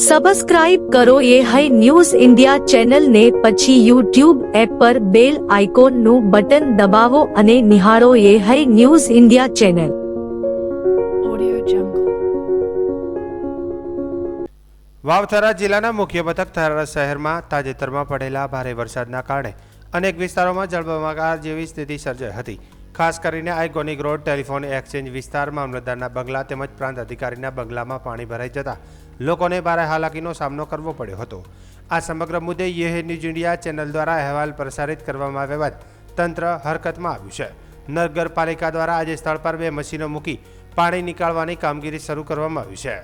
Subscribe કરો એ હૈ news India ચેનલને, પછી યુટ્યુબ એપ પર બેલ આઇકોનનું બટન દબાવો અને નિહાળો એ હૈ ન્યૂઝ ઇન્ડિયા ચેનલ. વાવથરા જિલ્લાના મુખ્ય મથક થરાદ શહેરમાં તાજેતરમાં પડેલા ભારે વરસાદના કારણે અનેક વિસ્તારોમાં જળબંબાકાર જેવી સ્થિતિ સર્જાઈ હતી. ખાસ કરીને આઇકોનિક રોડ, ટેલિફોન એક્સચેન્જ વિસ્તાર, મામલતદારના બંગલા તેમજ પ્રાંત અધિકારીના બંગલામાં પાણી ભરાઈ જતા લોકોને ભારે હાલાકીનો સામનો કરવો પડ્યો હતો. આ સમગ્ર મુદ્દે યે ન્યૂઝ ઇન્ડિયા ચેનલ દ્વારા અહેવાલ પ્રસારિત કરવામાં આવ્યા બાદ તંત્ર હરકતમાં આવ્યું છે. નગરપાલિકા દ્વારા આજે સ્થળ પર 2 મશીનો મૂકી પાણી નીકાળવાની કામગીરી શરૂ કરવામાં આવી છે.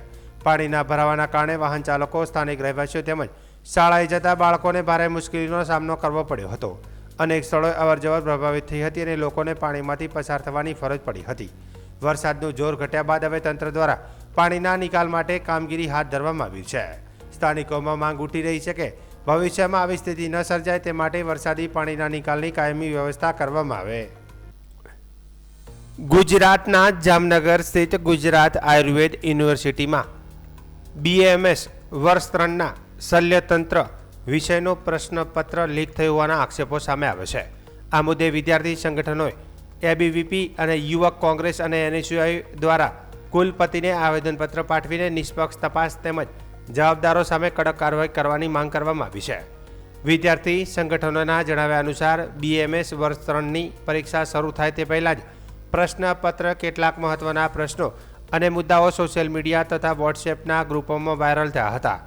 પાણીના ભરાવાના કારણે વાહન ચાલકો, સ્થાનિક રહેવાસીઓ તેમજ શાળાએ જતા બાળકોને ભારે મુશ્કેલીનો સામનો કરવો પડ્યો હતો. અનેક સ્થળોએ અવરજવર પ્રભાવિત થઈ હતી અને લોકોને પાણીમાંથી પસાર થવાની ફરજ પડી હતી. વરસાદનું જોર ઘટ્યા બાદ હવે તંત્ર દ્વારા પાણીના નિકાલ માટે કામગીરી હાથ ધરવામાં આવી છે. સ્થાનિકોમાં માંગ ઉઠી રહી છે કે ભવિષ્યમાં આવી સ્થિતિ ન સર્જાય તે માટે વરસાદી પાણીના નિકાલની કાયમી વ્યવસ્થા કરવામાં આવે. ગુજરાતના જામનગર સ્થિત ગુજરાત આયુર્વેદ યુનિવર્સિટીમાં BAMS વર્ષ 3ના શલ્યતંત્ર વિષયનો પ્રશ્નપત્ર લીક થયો હોવાના આક્ષેપો સામે આવે છે. આ મુદ્દે વિદ્યાર્થી સંગઠનોએ ABVP અને યુવક કોંગ્રેસ અને NSUI દ્વારા કુલપતિને આવેદનપત્ર પાઠવીને નિષ્પક્ષ તપાસ તેમજ જવાબદારો સામે કડક કાર્યવાહી કરવાની માંગ કરવામાં આવી છે. વિદ્યાર્થી સંગઠનોના જણાવ્યા અનુસાર BAMS વર્ષ 3ની પરીક્ષા શરૂ થાય તે પહેલાં જ પ્રશ્નપત્ર કેટલાક મહત્વના પ્રશ્નો અને મુદ્દાઓ સોશિયલ મીડિયા તથા વોટ્સએપના ગ્રુપોમાં વાયરલ થયા હતા.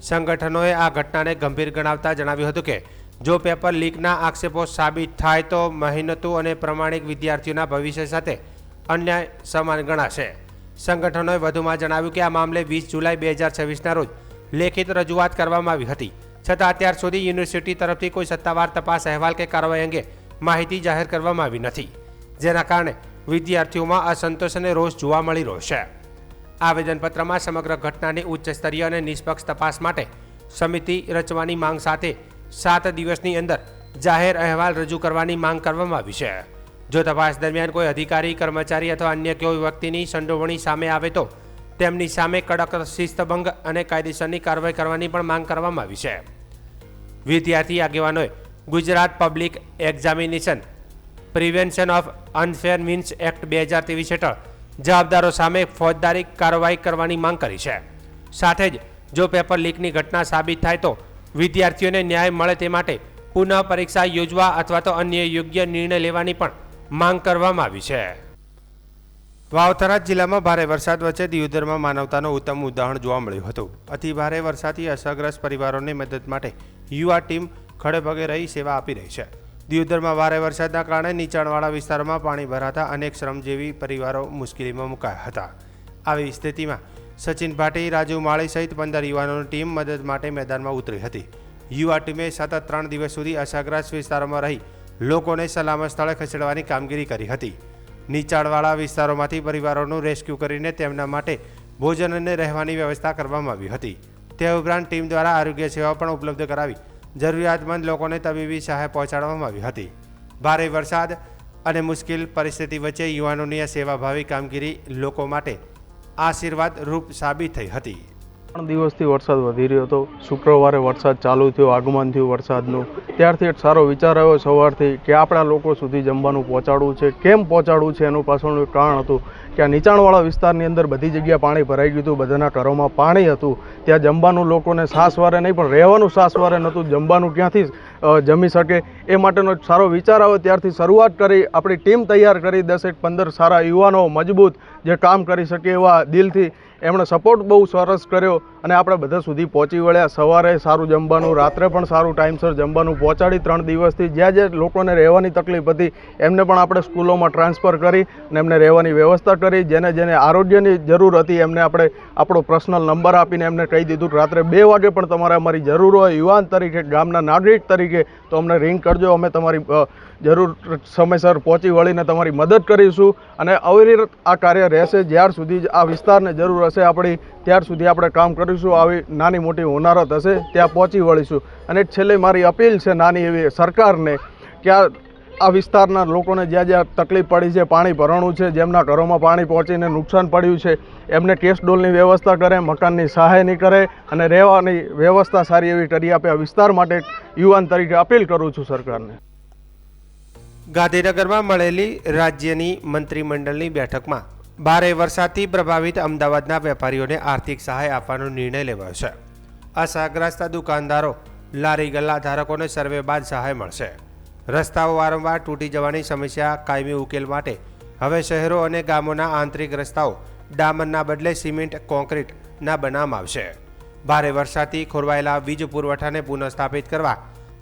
સંગઠનોએ આ ઘટનાને ગંભીર ગણાવતા જણાવ્યું હતું કે જો પેપર લીકના આક્ષેપો સાબિત થાય તો મહેનતુ અને પ્રમાણિક વિદ્યાર્થીઓના ભવિષ્ય સાથે અન્યાય સમાન ગણાશે. સંગઠનોએ વધુમાં જણાવ્યું કે આ મામલે 20 જુલાઈ 2026ના રોજ લેખિત રજૂઆત કરવામાં આવી હતી, છતાં અત્યાર સુધી યુનિવર્સિટી તરફથી કોઈ સત્તાવાર તપાસ અહેવાલ કે કાર્યવાહી અંગે માહિતી જાહેર કરવામાં આવી નથી, જેના કારણે વિદ્યાર્થીઓમાં અસંતોષ અને રોષ જોવા મળી રહ્યો છે. આવેદનપત્રમાં સમગ્ર ઘટનાની ઉચ્ચ સ્તરીય અને નિષ્પક્ષ તપાસ માટે સમિતિ રચવાની માંગ સાથે 7 દિવસની અંદર જાહેર અહેવાલ રજૂ કરવાની માંગ કરવામાં આવી છે. જો તપાસ દરમિયાન કોઈ અધિકારી, કર્મચારી અથવા અન્ય કોઈ વ્યક્તિની સંડોવણી સામે આવે તો તેમની સામે કડક શિસ્તભંગ અને કાયદેસરની કાર્યવાહી કરવાની પણ માંગ કરવામાં આવી છે. વિદ્યાર્થી આગેવાનોએ Gujarat public examination prevention of unfair means act 2023 હેઠળ જવાબદારો સામે ફોજદારી કાર્યવાહી કરવાની માંગ કરી છે. સાથે જ જો પેપર લીકની ઘટના સાબિત થાય તો વિદ્યાર્થીઓને ન્યાય મળે તે માટે પુનઃ પરીક્ષા યોજવા અથવા તો અન્ય યોગ્ય નિર્ણય લેવાની પણ માંગ કરવામાં આવી છે. વાવથરા જિલ્લામાં ભારે વરસાદ વચ્ચે દિયોદરમાં માનવતાનું ઉત્તમ ઉદાહરણ જોવા મળ્યું હતું. અતિ ભારે વરસાદથી અસરગ્રસ્ત પરિવારોની મદદ માટે યુવા ટીમ ખડેપગે રહી સેવા આપી રહી છે. દિયોદરમાં ભારે વરસાદના કારણે નીચાણવાળા વિસ્તારોમાં પાણી ભરાતા અનેક શ્રમજીવી પરિવારો મુશ્કેલીમાં મુકાયા હતા. આવી સ્થિતિમાં સચિન ભાટી, રાજુ માળી સહિત 15 યુવાનોની ટીમ મદદ માટે મેદાનમાં ઉતરી હતી. યુવા ટીમે સતત 3 દિવસ સુધી અસરગ્રસ્ત વિસ્તારોમાં રહી લોકોને સલામત સ્થળે ખસેડવાની કામગીરી કરી હતી. નીચાણવાળા વિસ્તારોમાંથી પરિવારોનું રેસ્ક્યુ કરીને તેમના માટે ભોજન અને રહેવાની વ્યવસ્થા કરવામાં આવી હતી. તે ઉપરાંત ટીમ દ્વારા આરોગ્ય સેવાઓ પણ ઉપલબ્ધ કરાવી જરૂરિયાતમંદ લોકોને તબીબી સહાય પહોંચાડવામાં આવી હતી. ભારે વરસાદ અને મુશ્કેલ પરિસ્થિતિ વચ્ચે યુવાનોની આ સેવાભાવી કામગીરી લોકો માટે આશીર્વાદ રૂપ સાબિત થઈ હતી. 3 દિવસથી વરસાદ વધી રહ્યો હતો. શુક્રવારે વરસાદ ચાલુ થયો, આગમન થયું વરસાદનું. ત્યારથી એક સારો વિચાર આવ્યો સવારથી કે આપણા લોકો સુધી જમવાનું પહોંચાડવું છે. કેમ પહોંચાડવું છે એનું પાછળનું એક કારણ હતું કે આ નીચાણવાળા વિસ્તારની અંદર બધી જગ્યાએ પાણી ભરાઈ ગયું હતું, બધાના ઘરોમાં પાણી હતું. ત્યાં જમવાનું લોકોને સાસવારે નહીં પણ રહેવાનું સાસવારે નહોતું, જમવાનું ક્યાંથી જમી શકે એ માટેનો એક સારો વિચાર આવ્યો. ત્યારથી શરૂઆત કરી, આપણી ટીમ તૈયાર કરી, 10-15 સારા યુવાનો મજબૂત જે કામ કરી શકે એવા દિલથી એમણે સપોર્ટ બહુ સરસ કર્યો અને આપણે બધા સુધી પહોંચી વળ્યા. સવારે સારું જમવાનું, રાત્રે પણ સારું ટાઈમસર જમવાનું પહોંચાડી 3 દિવસથી જ્યાં લોકોને રહેવાની તકલીફ હતી એમને પણ આપણે સ્કૂલોમાં ટ્રાન્સફર કરી અને એમને રહેવાની વ્યવસ્થા કરી. જેને આરોગ્યની જરૂર હતી એમને આપણે આપણો પર્સનલ નંબર આપીને એમને કહી દીધું રાત્રે 2 વાગે પણ તમારે અમારી જરૂર હોય યુવાન તરીકે, ગામના નાગરિક તરીકે, તો અમને રિંગ કરજો, અમે તમારી જરૂર સમયસર પહોંચી વળીને તમારી મદદ કરીશું. અને અવિરત આ કાર્ય રહેશે. જ્યાર સુધી આ વિસ્તારને જરૂર હશે આપણી ત્યાર સુધી આપણે કામ કરીશું. આવી નાની મોટી હોનારત હશે ત્યાં પહોંચી વળીશું. અને છેલ્લે મારી અપીલ છે નાની એવી સરકારને કે આ આ વિસ્તારના લોકોને જ્યાં જ્યાં તકલીફ પડી છે, પાણી ભરાણું છે, જેમના ઘરોમાં પાણી પહોંચીને નુકસાન પડ્યું છે, એમને કેસ ડોલની વ્યવસ્થા કરે, મકાનની સહાયની કરે અને રહેવાની વ્યવસ્થા સારી એવી કરી આપે. આ વિસ્તાર માટે યુવાન તરીકે અપીલ કરું છું સરકારને. ગાંધીનગરમાં મળેલી રાજ્યની મંત્રીમંડળની બેઠકમાં ભારે વરસાદથી પ્રભાવિત અમદાવાદના વેપારીઓને આર્થિક સહાય આપવાનો નિર્ણય લેવાયો છે. અસરગ્રસ્ત દુકાનદારો, લારી ગલ્લા ધારકોને સર્વે બાદ સહાય મળશે. રસ્તાઓ વારંવાર તૂટી જવાની સમસ્યા કાયમી ઉકેલ માટે હવે શહેરો અને ગામોના આંતરિક રસ્તાઓ ડામરના બદલે સિમેન્ટ કોન્ક્રીટના બનાવવામાં આવશે. ભારે વરસાદથી ખોરવાયેલા વીજ પુરવઠાને પુનઃસ્થાપિત કરવા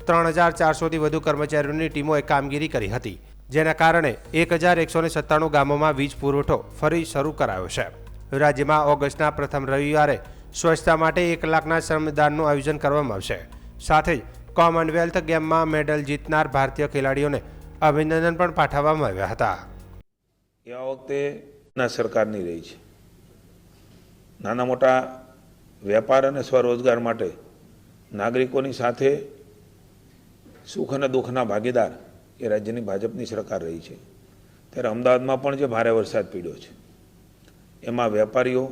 3400થી વધુ કર્મચારીઓની ટીમોએ કામગીરી કરી હતી, જેના કારણે 1197 ગામોમાં વીજ પુરવઠો ફરી શરૂ કરાયો છે. રાજ્યમાં ઓગસ્ટના પ્રથમ રવિવારે સ્વચ્છતા માટે 1 લાખના શ્રમદાનનું આયોજન કરવામાં આવશે. સાથે જ કોમનવેલ્થ ગેમમાં મેડલ જીતનાર ભારતીય ખેલાડીઓને અભિનંદન પણ પાઠવવામાં આવ્યા હતા. આ વખતે સરકારની રહી છે. નાના મોટા વેપાર અને સ્વરોજગાર માટે નાગરિકોની સાથે સુખ અને દુઃખના ભાગીદાર એ રાજ્યની ભાજપની સરકાર રહી છે. ત્યારે અમદાવાદમાં પણ જે ભારે વરસાદ પડ્યો છે એમાં વેપારીઓ,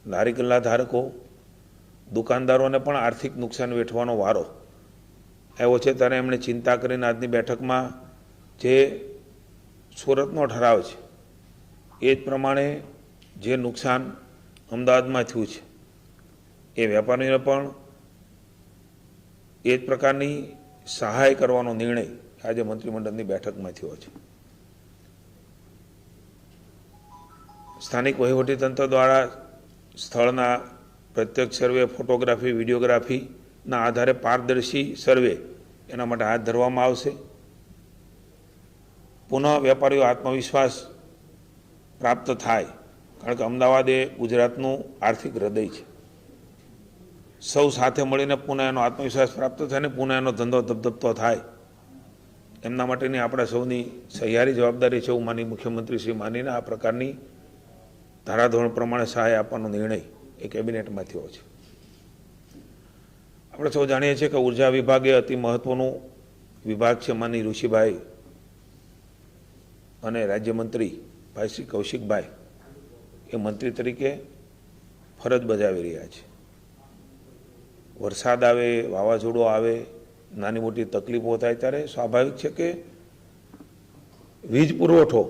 લારી ગલ્લા ધારકો, દુકાનદારોને પણ આર્થિક નુકસાન વેઠવાનો વારો આવ્યો છે. ત્યારે એમણે ચિંતા કરીને આજની બેઠકમાં જે સુરતનો ઠરાવ છે એ જ પ્રમાણે જે નુકસાન અમદાવાદમાં થયું છે એ વેપારીઓને પણ એ જ પ્રકારની સહાય કરવાનો નિર્ણય આજે મંત્રીમંડળની બેઠકમાં થયો છે. સ્થાનિક વહીવટીતંત્ર દ્વારા સ્થળના પ્રત્યક્ષ સર્વે, ફોટોગ્રાફી, વિડીયોગ્રાફીના આધારે પારદર્શી સર્વે એના માટે હાથ ધરવામાં આવશે. પુનઃ વેપારીઓ આત્મવિશ્વાસ પ્રાપ્ત થાય, કારણ કે અમદાવાદ એ ગુજરાતનું આર્થિક હૃદય છે. સૌ સાથે મળીને પુનઃ એનો આત્મવિશ્વાસ પ્રાપ્ત થાય ને પુનઃ એનો ધંધો ધબધબતો થાય, એમના માટેની આપણા સૌની સહિયારી જવાબદારી છે એવું માની મુખ્યમંત્રી શ્રી માનીને આ પ્રકારની ધારાધોરણ પ્રમાણે સહાય આપવાનો નિર્ણય એ કેબિનેટમાં થયો છે. આપણે સૌ જાણીએ છીએ કે ઉર્જા વિભાગ એ અતિ મહત્વનું વિભાગ છે. માની ઋષિભાઈ અને રાજ્યમંત્રી ભાઈ શ્રી કૌશિકભાઈ એ મંત્રી તરીકે ફરજ બજાવી રહ્યા છે. વરસાદ આવે, વાવાઝોડું આવે, નાની મોટી તકલીફો થાય ત્યારે સ્વાભાવિક છે કે વીજ પુરવઠો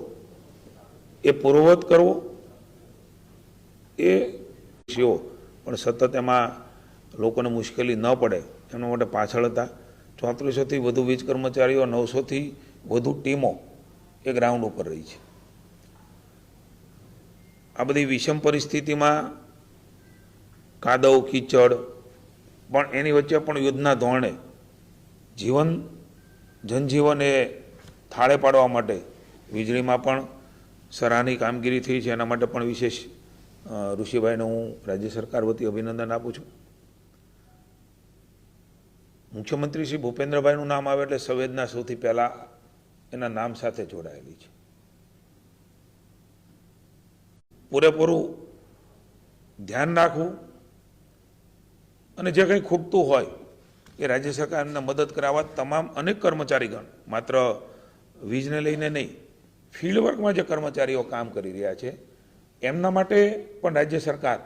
એ પૂર્વવત કરવો એ પણ સતત એમાં લોકોને મુશ્કેલી ન પડે એના માટે પાછળ હતા. 3400થી વધુ વીજ કર્મચારીઓ, 900થી વધુ ટીમો એ ગ્રાઉન્ડ ઉપર રહી છે. આ બધી વિષમ પરિસ્થિતિમાં કાદવ કીચડ પણ એની વચ્ચે પણ યુદ્ધના ધોરણે જનજીવન એ થાળે પાડવા માટે વીજળીમાં પણ સરાહનીય કામગીરી થઈ છે. એના માટે પણ વિશેષ ઋષિભાઈને હું રાજ્ય સરકાર વતી અભિનંદન આપું છું. મુખ્યમંત્રી શ્રી ભૂપેન્દ્રભાઈનું નામ આવે એટલે સંવેદના સૌથી પહેલાં એના નામ સાથે જોડાયેલી છે. પૂરેપૂરું ધ્યાન રાખવું અને જે કંઈ ખૂટતું હોય એ રાજ્ય સરકારને મદદ કરાવવા તમામ અનેક કર્મચારીગણ, માત્ર વીજને લઈને નહીં, ફિલ્ડ વર્કમાં જે કર્મચારીઓ કામ કરી રહ્યા છે એમના માટે પણ રાજ્ય સરકાર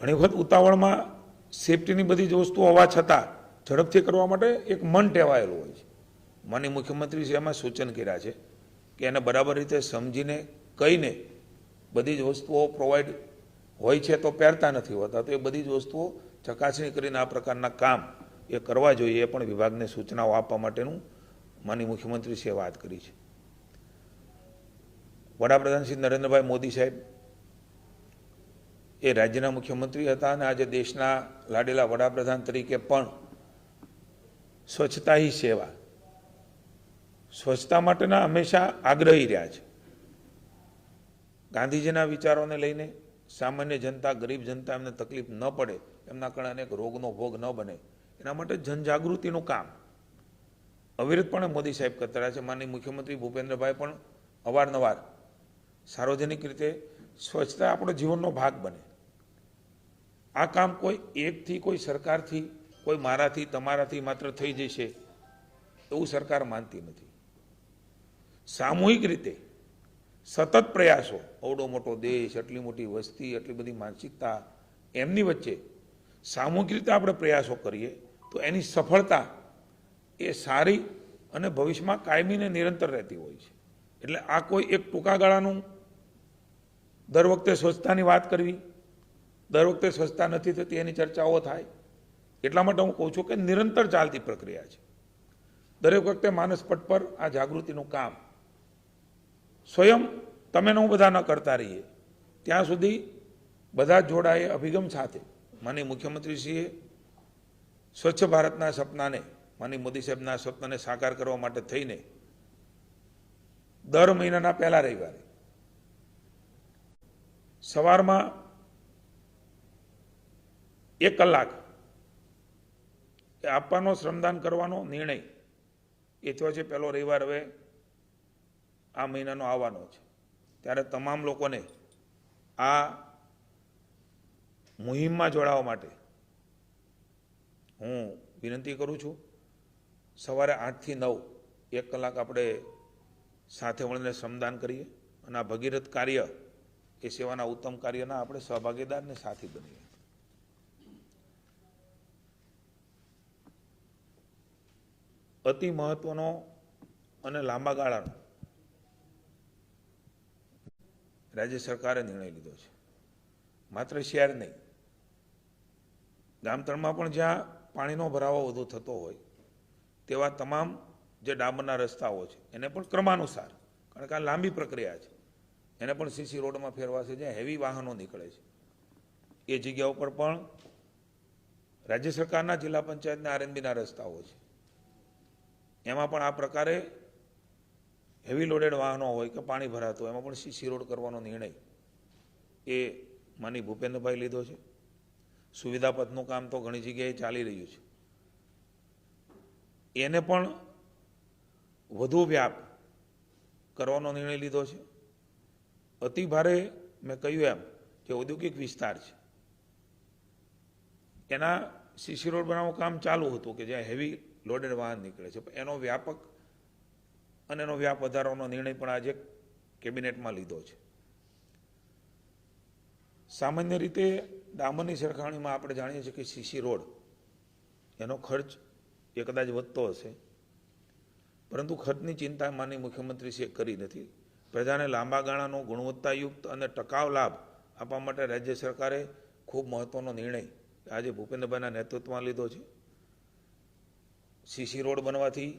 ઘણી વખત ઉતાવળમાં સેફટીની બધી જ વસ્તુઓ હોવા છતાં ઝડપથી કરવા માટે એક મન ટેવાયેલું હોય છે. માનનીય મુખ્યમંત્રીશ્રીએ એમાં સૂચન કર્યા છે કે એને બરાબર રીતે સમજીને કહીને બધી જ વસ્તુઓ પ્રોવાઈડ હોય છે તો પહેરતા નથી હોતા, તો એ બધી જ વસ્તુઓ ચકાસણી કરીને આ પ્રકારના કામ એ કરવા જોઈએ એ પણ વિભાગને સૂચનાઓ આપવા માટેનું માનનીય મુખ્યમંત્રીશ્રીએ વાત કરી છે. વડાપ્રધાન શ્રી નરેન્દ્રભાઈ મોદી સાહેબ એ રાજ્યના મુખ્યમંત્રી હતા અને આજે દેશના લાડેલા વડાપ્રધાન તરીકે પણ સ્વચ્છતા હી સેવા, સ્વચ્છતા માટેના હંમેશા આગ્રહી રહ્યા છે. ગાંધીજીના વિચારોને લઈને સામાન્ય જનતા, ગરીબ જનતા એમને તકલીફ ન પડે, એમના કારણે અનેક રોગનો ભોગ ન બને, એના માટે જનજાગૃતિનું કામ અવિરતપણે મોદી સાહેબ કરતા રહ્યા છે. માનનીય મુખ્યમંત્રી ભૂપેન્દ્રભાઈ પણ અવારનવાર સાર્વજનિક રીતે સ્વચ્છતા આપણો જીવનનો ભાગ બને. આ કામ કોઈ એકથી, કોઈ સરકારથી, કોઈ મારાથી, તમારાથી માત્ર થઈ જશે એવું સરકાર માનતી નથી. સામૂહિક રીતે સતત પ્રયાસો, અવડો મોટો દેશ, એટલી મોટી વસ્તી, એટલી બધી માનસિકતા, એમની વચ્ચે સામૂહિક રીતે આપણે પ્રયાસો કરીએ તો એની સફળતા એ સારી અને ભવિષ્યમાં કાયમીને નિરંતર રહેતી હોય છે. એટલે આ કોઈ એક ટૂંકા ગાળાનું દર વખતે સ્વચ્છતાની વાત કરવી, દર વખતે સ્વચ્છતા નથી થતી એની ચર્ચાઓ થાય, એટલા માટે હું કહું છું કે નિરંતર ચાલતી પ્રક્રિયા છે. દરેક વખતે માનસ પટ પર આ જાગૃતિનું કામ સ્વયં તમે હું બધા ન કરતા રહીએ ત્યાં સુધી બધા જોડાએ અભિગમ સાથે માનીય મુખ્યમંત્રીશ્રીએ સ્વચ્છ ભારતના સપનાને, માનીય મોદી સાહેબના સપનાને સાકાર કરવા માટે થઈને દર મહિનાના પહેલા રવિવારે સવારમાં 1 કલાક એ આપવાનો, શ્રમદાન કરવાનો નિર્ણય એ થયો છે. પહેલો રવિવાર હવે આ મહિનાનો આવવાનો છે, ત્યારે તમામ લોકોને આ મુહિમમાં જોડાવા માટે હું વિનંતી કરું છું. સવારે 8 થી 9 1 કલાક આપણે સાથે મળીને શ્રમદાન કરીએ અને આ ભગીરથ કાર્ય, એ સેવાના ઉત્તમ કાર્યના આપણે સહભાગીદાર ને સાથી બનીએ. અતિ મહત્વનો અને લાંબા ગાળાનો રાજ્ય સરકારે નિર્ણય લીધો છે. માત્ર શહેર નહીં, ગામતળમાં પણ જ્યાં પાણીનો ભરાવો વધુ થતો હોય તેવા તમામ જે ડામરના રસ્તાઓ છે એને પણ ક્રમાનુસાર, કારણ કે આ લાંબી પ્રક્રિયા છે, એને પણ સીસી રોડમાં ફેરવાશે. જ્યાં હેવી વાહનો નીકળે છે એ જગ્યા ઉપર પણ રાજ્ય સરકારના, જિલ્લા પંચાયતના આરએનબીના રસ્તાઓ છે, એમાં પણ આ પ્રકારે હેવી લોડેડ વાહનો હોય કે પાણી ભરાતું હોય એમાં પણ સીસી રોડ કરવાનો નિર્ણય એ માનીય ભૂપેન્દ્રભાઈ લીધો છે. સુવિધાપથનું કામ તો ઘણી જગ્યાએ ચાલી રહ્યું છે, એને પણ વધુ વ્યાપ કરવાનો નિર્ણય લીધો છે. અતિ ભારે મેં કહ્યું એમ જે ઔદ્યોગિક વિસ્તાર છે એના સીસી રોડ બનાવવાનું કામ ચાલુ હતું કે જ્યાં હેવી લોડેડ વાહન નીકળે છે, એનો વ્યાપક અને એનો વ્યાપ વધારવાનો નિર્ણય પણ આજે કેબિનેટમાં લીધો છે. સામાન્ય રીતે ડામરની સરખામણીમાં આપણે જાણીએ છીએ કે સીસી રોડ એનો ખર્ચ એ કદાચ વધતો હશે, પરંતુ ખર્ચની ચિંતા માનનીય મુખ્યમંત્રીશ્રીએ કરી નથી. પ્રજાને લાંબા ગાળાનો ગુણવત્તાયુક્ત અને ટકાઉ લાભ આપવા માટે રાજ્ય સરકારે ખૂબ મહત્વનો નિર્ણય આજે ભૂપેન્દ્રભાઈના નેતૃત્વમાં લીધો છે. સીસી રોડ બનવાથી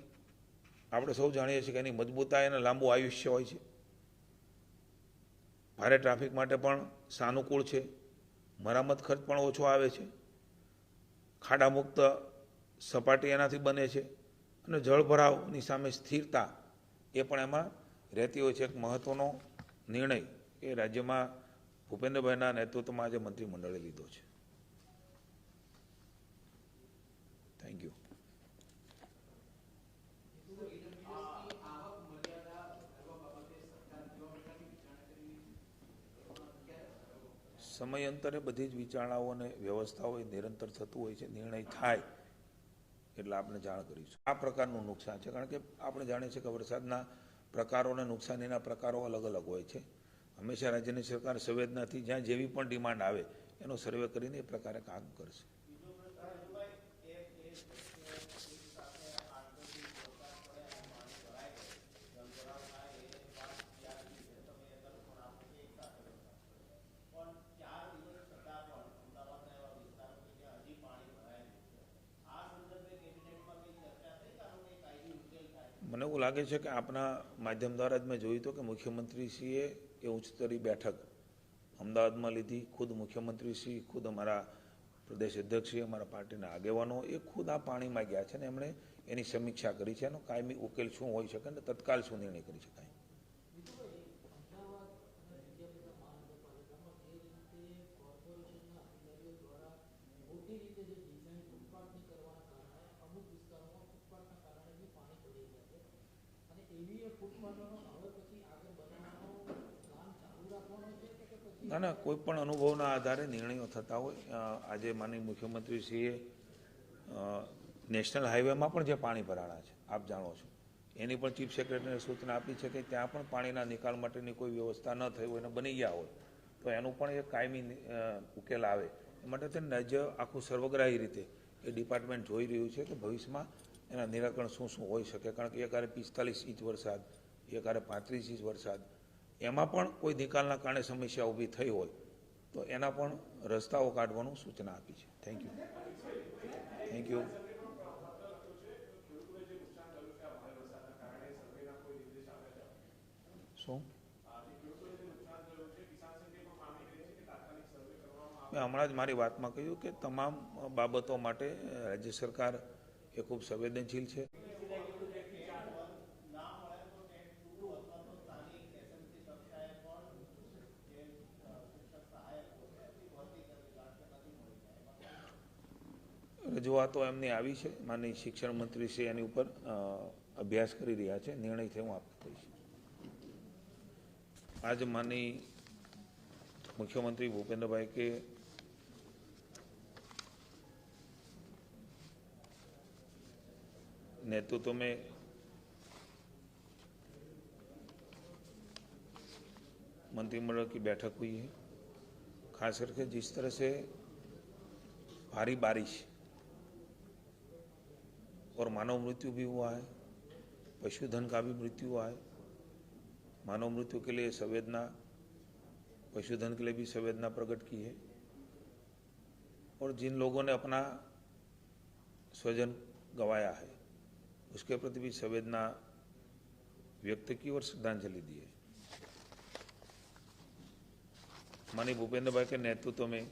આપણે સૌ જાણીએ છીએ કે એની મજબૂતાઈ અને લાંબુ આયુષ્ય હોય છે. ભારે ટ્રાફિક માટે પણ સાનુકૂળ છે, મરામત ખર્ચ પણ ઓછો આવે છે, ખાડામુક્ત સપાટી એનાથી બને છે અને જળભરાવની સામે સ્થિરતા એ પણ એમાં રહેતી હોય છે. એક મહત્વનો નિર્ણય એ રાજ્યમાં ભૂપેન્દ્રભાઈના નેતૃત્વમાં આજે મંત્રીમંડળે લીધો છે. Thank you. સમયાંતરે બધી જ વિચારણાઓ અને વ્યવસ્થાઓ નિરંતર થતું હોય છે. નિર્ણય થાય એટલે આપણે જાણ કરીશું. આ પ્રકારનું નુકસાન છે, કારણ કે આપણે જાણીએ છીએ કે વરસાદના પ્રકારો અને નુકસાનીના પ્રકારો અલગ અલગ હોય છે. હંમેશા રાજ્યની સરકાર સંવેદનાથી જ્યાં જેવી પણ ડિમાન્ડ આવે એનો સર્વે કરીને એ પ્રકારે કામ કરશે. મને એવું લાગે છે કે આપના માધ્યમ દ્વારા જ મેં જોયું હતું કે મુખ્યમંત્રીશ્રીએ એ ઉચ્ચસ્તરીય બેઠક અમદાવાદમાં લીધી. ખુદ મુખ્યમંત્રીશ્રી, ખુદ અમારા પ્રદેશ અધ્યક્ષશ્રી, અમારા પાર્ટીના આગેવાનો એ ખુદ આ પાણીમાં ગયા છે ને એમણે એની સમીક્ષા કરી છે. એનો કાયમી ઉકેલ શું હોઈ શકે ને તત્કાલ શું નિર્ણય કરી શકાય. ના ના, કોઈ પણ અનુભવના આધારે નિર્ણયો થતા હોય. આજે માનનીય મુખ્યમંત્રીશ્રીએ નેશનલ હાઈવેમાં પણ જે પાણી ભરાણા છે આપ જાણો છો, એની પણ ચીફ સેક્રેટરીને સૂચના આપી છે કે ત્યાં પણ પાણીના નિકાલ માટેની કોઈ વ્યવસ્થા ન થઈ હોય અને બની ગયા હોય તો એનું પણ એક કાયમી ઉકેલ આવે એ માટે તેને રાજ્ય આખું સર્વગ્રાહી રીતે એ ડિપાર્ટમેન્ટ જોઈ રહ્યું છે કે ભવિષ્યમાં એના નિરાકરણ શું શું હોઈ શકે. કારણ કે એકારે 45 ઇંચ વરસાદ, એકારે 35 ઇંચ વરસાદ, એમાં પણ કોઈ નિકાલના કારણે સમસ્યા ઊભી થઈ હોય તો એના પણ રસ્તાઓ કાઢવાનું સૂચના આપી છે. Thank you. Thank you. શું મેં હમણાં જ મારી વાતમાં કહ્યું કે તમામ બાબતો માટે રાજ્ય સરકાર એ ખૂબ સંવેદનશીલ છે. રજૂઆતો એમની આવી છે, માનનીય શિક્ષણ મંત્રી શ્રી એની ઉપર અભ્યાસ કરી રહ્યા છે, નિર્ણય થયો હું આપને કહીશ. आज माननीय मुख्यमंत्री भूपेंद्र भाई के नेतृत्व में मंत्रिमंडल की बैठक हुई है. खास करके जिस तरह से भारी बारिश और मानव मृत्यु भी हुआ है, पशुधन का भी मृत्यु हुआ है. मानव मृत्यु के लिए संवेदना, पशुधन के लिए भी संवेदना प्रकट की है और जिन लोगों ने अपना स्वजन गंवाया है उसके प्रति भी संवेदना व्यक्त की और श्रद्धांजलि दी है. माननीय भूपेंद्र भाई के नेतृत्व में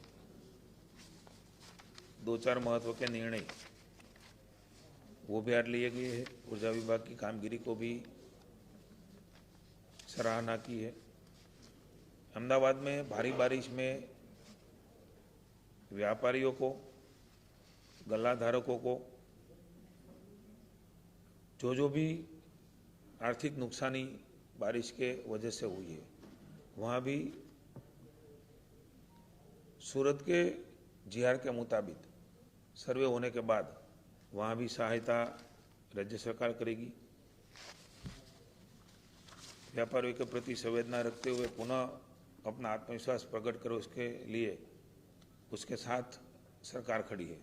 2-4 महत्व के निर्णय वो भी आज लिए गए हैं. ऊर्जा विभाग की कामगिरी को भी सराहना की है. अहमदाबाद में भारी बारिश में व्यापारियों को, गल्ला धारकों को जो भी आर्थिक नुकसानी बारिश के वजह से हुई है, वहाँ भी सूरत के जीआर के मुताबिक सर्वे होने के बाद वहाँ भी सहायता राज्य सरकार करेगी. व्यापारियों के प्रति संवेदना रखते हुए पुनः अपना आत्मविश्वास प्रकट करो, उसके लिए उसके साथ सरकार खड़ी है.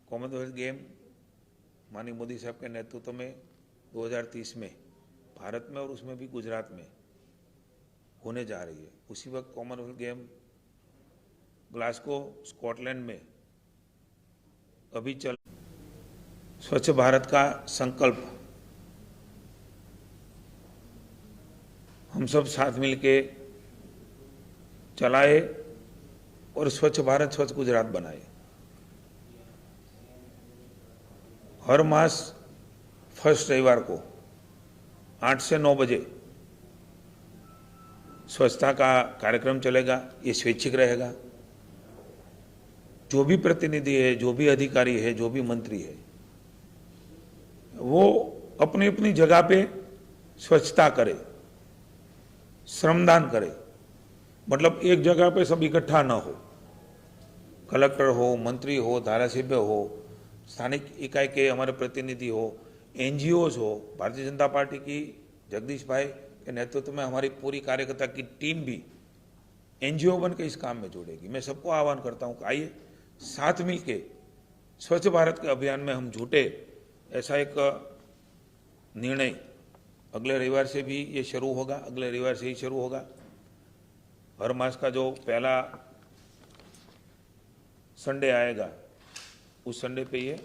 कॉमनवेल्थ गेम माननीय मोदी साहब के नेतृत्व में 2030 में भारत में और उसमें भी गुजरात में होने जा रही है. उसी वक्त कॉमनवेल्थ गेम ग्लासगो स्कॉटलैंड में अभी चल. स्वच्छ भारत का संकल्प हम सब साथ मिलके चलाए और स्वच्छ भारत स्वच्छ गुजरात बनाए. हर मास फर्स्ट रविवार को 8 से 9 बजे स्वच्छता का कार्यक्रम चलेगा. ये स्वैच्छिक रहेगा. जो भी प्रतिनिधि है, जो भी अधिकारी है, जो भी मंत्री है, वो अपनी अपनी जगह पे स्वच्छता करे, श्रमदान करे. मतलब एक जगह पे सब इकट्ठा ना हो. कलेक्टर हो, मंत्री हो, धारासभ्य हो, स्थानिक इकाई के हमारे प्रतिनिधि हो, एनजीओज हो. भारतीय जनता पार्टी की जगदीश भाई के नेतृत्व में हमारी पूरी कार्यकर्ता की टीम भी एनजीओ बन के इस काम में जुड़ेगी. मैं सबको आह्वान करता हूं कि आइए साथ मिलके स्वच्छ भारत के अभियान में हम जुटे. ऐसा एक निर्णय अगले रविवार से भी ये शुरू होगा. अगले रविवार से ही शुरू होगा. हर मास का जो पहला संडे आएगा उस संडे पे ये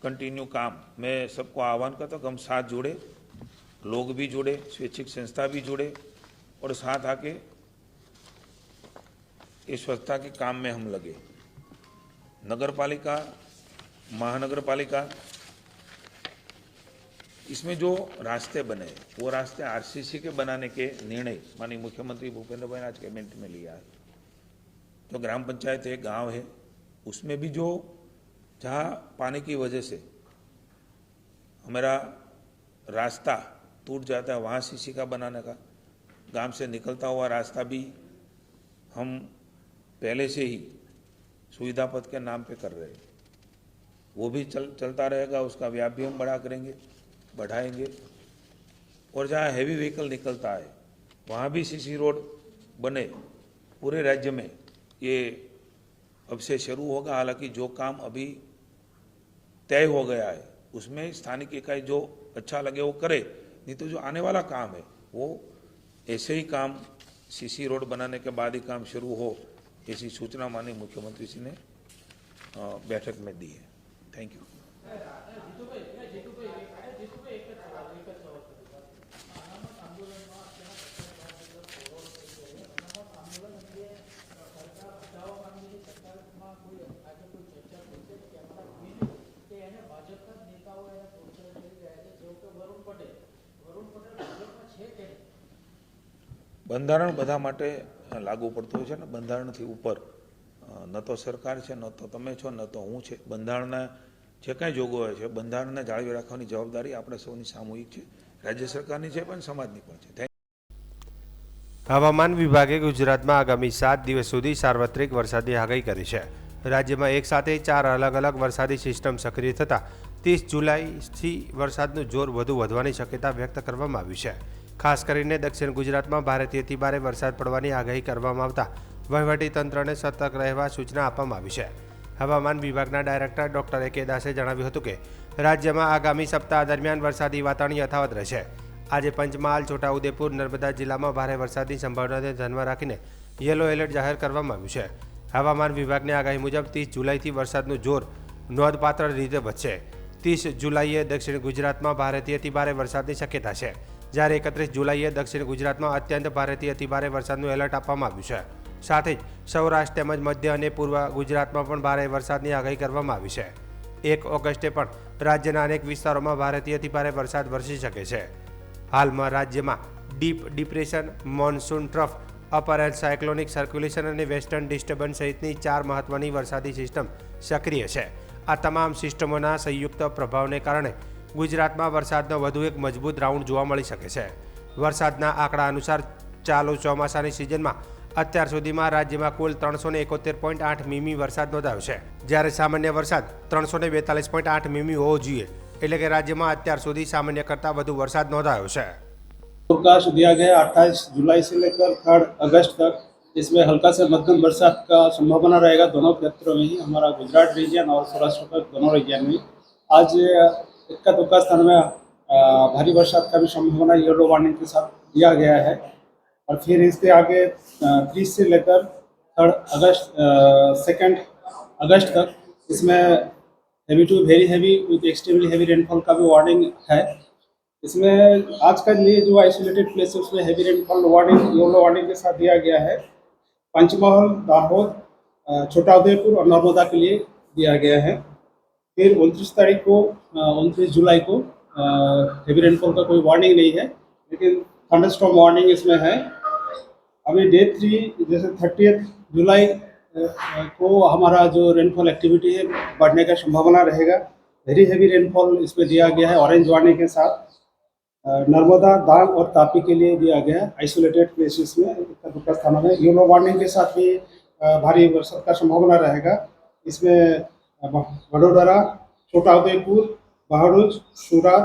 कंटिन्यू काम. मैं सबको आह्वान करता हूँ कि हम साथ जुड़े, लोग भी जुड़े, स्वैच्छिक संस्था भी जुड़े और साथ आके इस स्वच्छता के काम में हम लगे. नगर पालिका, महानगर पालिका, इसमें जो रास्ते बने वो रास्ते आरसीसी के बनाने के निर्णय माननीय मुख्यमंत्री भूपेंद्र भाई ने आज कैबिनेट में लिया है. जो ग्राम पंचायत है, गांव है, उसमें भी जो जहां पानी की वजह से हमारा रास्ता टूट जाता है वहां सीसी का बनाने का, गांव से निकलता हुआ रास्ता भी हम पहले से ही सुविधा पथ के नाम पे कर रहे हैं. वो भी चलता रहेगा, उसका व्याप भी हम बढ़ाएंगे। और जहाँ हैवी व्हीकल निकलता है वहाँ भी सीसी रोड बने पूरे राज्य में, ये अब से शुरू होगा। हालांकि जो काम अभी तय हो गया है उसमें स्थानिक इकाई जो अच्छा लगे वो करे, नहीं तो जो आने वाला काम है वो ऐसे ही काम सीसी रोड बनाने के बाद ही काम शुरू हो, ऐसी सूचना माननीय मुख्यमंत्री जी ने बैठक में दी है। Thank you. બંધારણ બધા માટે લાગુ પડતું હોય છે ને, બંધારણથી ઉપર ન તો સરકાર છે, ન તો તમે છો, ન તો હું છે। બંધારણના જે કાંઈ જોગવાઈઓ છે બંધારણને જાળવી રાખવાની જવાબદારી આપણે સૌની સામૂહિક છે, રાજ્ય સરકારની છે પણ સમાજની પણ છે। હવામાન વિભાગે ગુજરાતમાં આગામી 7 દિવસ સુધી સાર્વત્રિક વરસાદની આગાહી કરી છે। રાજ્યમાં એક સાથે 4 અલગ અલગ વરસાદી સિસ્ટમ સક્રિય થતાં 30 જુલાઈથી વરસાદનું જોર વધુ વધવાની શક્યતા વ્યક્ત કરવામાં આવી છે। ખાસ કરીને દક્ષિણ ગુજરાતમાં ભારેથી અતિ ભારે વરસાદ પડવાની આગાહી કરવામાં આવતા વહીવટીતંત્રને સતર્ક રહેવા સૂચના આપવામાં આવી છે। હવામાન વિભાગના ડાયરેક્ટર ડોક્ટર એ કે દાસે જણાવ્યું હતું કે રાજ્યમાં આગામી સપ્તાહ દરમિયાન વરસાદી વાતાવરણ યથાવત રહેશે। આજે પંચમહાલ, છોટાઉદેપુર, નર્મદા જિલ્લામાં ભારે વરસાદની સંભાવનાને ધ્યાનમાં રાખીને યલો એલર્ટ જાહેર કરવામાં આવ્યું છે। હવામાન વિભાગની આગાહી મુજબ 30 જુલાઈથી વરસાદનું જોર નોંધપાત્ર રીતે વધશે। 30 જુલાઈએ દક્ષિણ ગુજરાતમાં ભારેથી અતિ ભારે વરસાદની શક્યતા છે, જ્યારે 31 જુલાઈએ દક્ષિણ ગુજરાતમાં અત્યંત ભારેથી અતિ ભારે વરસાદનું એલર્ટ આપવામાં આવ્યું છે। સાથે જ સૌરાષ્ટ્ર તેમજ મધ્ય અને પૂર્વ ગુજરાતમાં પણ ભારે વરસાદની આગાહી કરવામાં આવી છે। 1 ઓગસ્ટે પણ રાજ્યના અનેક વિસ્તારોમાં ભારેથી અતિ ભારે વરસાદ વરસી શકે છે। હાલમાં રાજ્યમાં deep depression, monsoon trough, upper air cyclonic circulation અને વેસ્ટર્ન ડિસ્ટર્બન્સ સહિતની 4 મહત્વની વરસાદી સિસ્ટમ સક્રિય છે। આ તમામ સિસ્ટમોના સંયુક્ત પ્રભાવને કારણે ગુજરાતમાં વરસાદનો વધુ એક મજબૂત રાઉન્ડ જોવા મળી શકે છે। વરસાદના આંકડા અનુસાર ચાલુ ચોમાસાની સિઝનમાં અત્યાર સુધીમાં રાજ્યમાં કુલ 371.8 મીમી વરસાદ નોંધાયો છે, જ્યારે સામાન્ય વરસાદ 342.8 મીમી હોવો જોઈએ। એટલે કે રાજ્યમાં અત્યાર સુધી સામાન્ય કરતાં વધુ વરસાદ નોંધાયો છે। अवकाश दिया गया 28 जुलाई से लेकर 3 अगस्त तक। इसमें हल्का से मध्यम बरसात का संभावना रहेगा दोनों क्षेत्रों में ही, हमारा गुजरात रीजन और सौराष्ट्र तक दोनों रीजन में। आज इक्का दुक्का स्थान में भारी बरसात का भी संभावना येलो वार्निंग के साथ दिया गया है। और फिर इसके आगे 30 से लेकर 2 अगस्त तक इसमें heavy to very heavy with extremely heavy rainfall का भी वार्निंग है। इसमें आज का लिए जो आइसोलेटेड प्लेस है उसमें heavy rainfall warning yellow warning के साथ दिया गया है। पंचमहल, दाहोद, छोटाउदेपुर और नर्मदा के लिए दिया गया है। फिर 29 जुलाई को हेवी रेनफॉल का कोई वार्निंग नहीं है, लेकिन थंडरस्टॉर्म वार्निंग इसमें है। अभी डे 3 जैसे 30 जुलाई को हमारा जो रेनफॉल एक्टिविटी है बढ़ने का संभावना रहेगा। वेरी हेवी रेनफॉल इसमें दिया गया है ऑरेंज वार्निंग के साथ। नर्मदा, डांग और तापी के लिए दिया गया है आइसोलेटेड प्लेसेस में, दुर्गा स्थानों में। येलो वार्निंग के साथ भी भारी वर्षा का संभावना रहेगा। इसमें वडोदरा, छोटाउदेपुर, बहरोज, सूरत,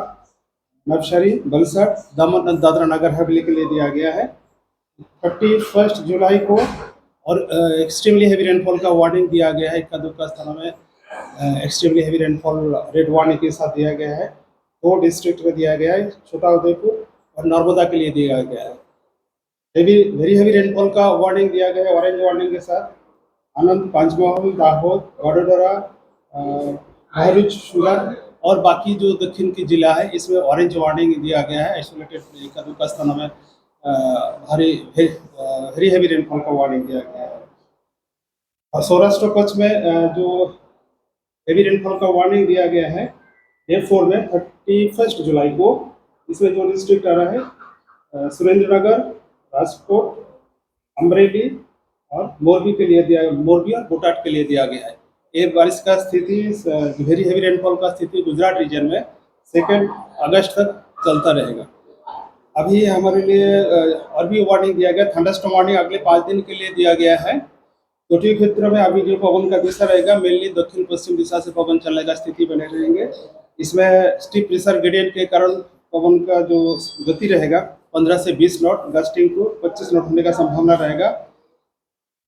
नवसारी, बलसठ, दमन और दादरा नगर हवेली के लिए दिया गया है। 31 जुलाई को और एक्सट्रीमली हेवी रेनफॉल का वार्निंग दिया गया है। इक्का दुक्का स्थानों में extremely heavy rainfall red warning के साथ दिया गया है। 2 डिस्ट्रिक्ट में दिया गया है, छोटाउदेपुर और नर्मदा के लिए दिया गया है। वेरी हेवी रेनफॉल का वार्निंग दिया गया है ऑरेंज वार्निंग के साथ। आनंद, पंचमहल, दाहोद, वडोदरा, बहरोज, सूरत और बाकी जो दक्षिण की जिला है इसमें ऑरेंज वार्निंग दिया गया है। आइसोलेटेड इक्का दुक्का स्थानों में वेरी हेवी रेनफॉल का वार्निंग दिया गया है। और सौराष्ट्र कच्छ में जो हेवी रेनफॉल का वार्निंग दिया गया है डे 4 में 31 जुलाई को। इसमें जो डिस्ट्रिक्ट आ रहा है सुरेंद्रनगर, राजकोट, अमरेली और मोरबी और बोटाट के लिए दिया गया है। ये बारिश का स्थिति वेरी हेवी रेनफॉल का स्थिति गुजरात रीजन में 2 अगस्त तक चलता रहेगा। अभी हमारे लिए और भी वार्निंग दिया गया, थंडरस्टॉर्म वार्निंग अगले 5 दिन के लिए दिया गया है। तटीय क्षेत्र में अभी जो पवन का दिशा रहेगा मेनली दक्षिण पश्चिम दिशा से पवन चलने का स्थिति बने रहेंगे। इसमें स्टीप प्रेशर ग्रेडियंट के कारण पवन का जो गति रहेगा 15 से 20 नॉट, गस्टिंग टू 25 नॉट होने का संभावना रहेगा।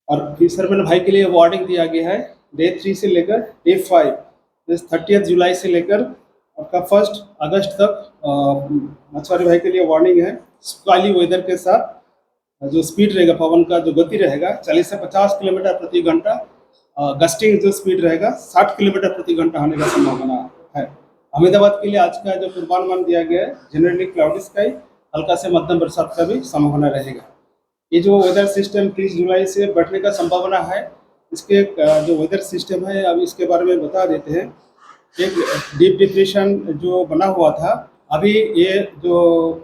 और फिशरमैन भाई के लिए वार्निंग दिया गया है डे 3 से लेकर डे 5, 30 जुलाई से लेकर आपका 1 अगस्त तक मछुआरे भाई के लिए वार्निंग है। स्क्वाली वेदर के साथ जो स्पीड रहेगा पवन का जो गति रहेगा 40 से 50 किलोमीटर प्रति घंटा, गस्टिंग जो स्पीड रहेगा 60 किलोमीटर प्रति घंटा होने का संभावना है। अहमदाबाद के लिए आज का जो पूर्वानुमान दिया गया है जनरली क्लाउडी स्काई, हल्का से मध्यम बरसात का भी संभावना रहेगा। ये जो वेदर सिस्टम 30 जुलाई से बढ़ने का संभावना है, इसके जो वेदर सिस्टम है अब इसके बारे में बता देते हैं। एक डीप डिप्रेशन जो बना हुआ था, अभी ये जो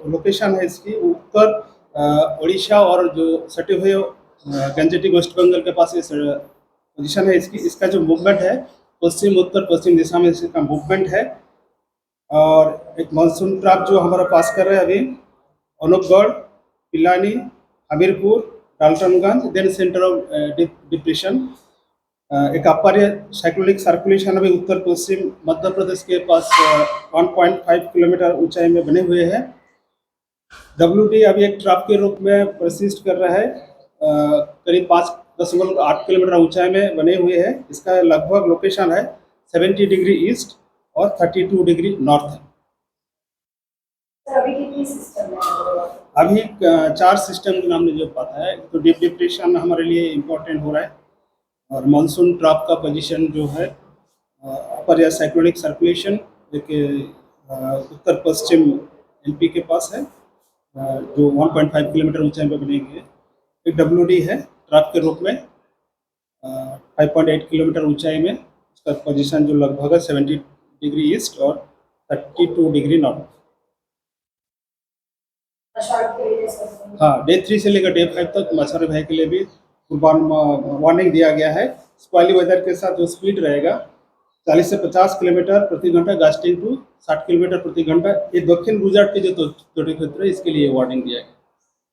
लोकेशन है इसकी उत्तर उड़ीसा और जो सटे हुए गंजेटिक वेस्ट बंगाल के पास ये पोजीशन है इसका जो मूवमेंट है पश्चिम उत्तर पश्चिम दिशा में इसका मूवमेंट है। और एक मानसून ट्रैप जो हमारा पास कर रहा है अभी Anupgarh, Pilani, Hamirpur, Daltonganj, then centre of depression. एक अपर साइक्लोनिक सर्कुलेशन अभी उत्तर पश्चिम मध्य प्रदेश के पास 1.5 किलोमीटर ऊंचाई में बने हुए हैं। WD अभी एक ट्रैप के रूप में परसिस्ट कर रहा है, करीब 5.8 किलोमीटर ऊंचाई में बने हुए हैं। इसका लगभग लोकेशन है 70 डिग्री ईस्ट और 32 डिग्री नॉर्थ है। अभी कितनी सिस्टम है? अभी 4 सिस्टम के नाम मुझे पता है। तो डीप डिप्रेशन हमारे लिए इम्पोर्टेंट हो रहा है और मानसून ट्रैप का पोजीशन जो है अपर या साइक्लोनिक सर्कुलेशन एक उत्तर पश्चिम MP के पास है जो 1.5 किलोमीटर ऊंचाई पर बने हुए। एक WD है ट्रैप के रूप में 5.8 किलोमीटर ऊंचाई में, इसका पोजीशन जो लगभग है 70 डिग्री ईस्ट और 32 डिग्री नॉर्थ। हाँ, डे 3 से लेकर डे 5 तक मछुआरे भाई के लिए भी वार्निंग दिया गया है। स्क्वाली वेदर के साथ जो स्पीड रहेगा 40 से 50 किलोमीटर प्रति घंटा, गस्टिंग टू 60 किलोमीटर प्रति घंटा। ये दक्षिण गुजरात के जो तटीय क्षेत्र है इसके लिए वार्निंग दिया गया।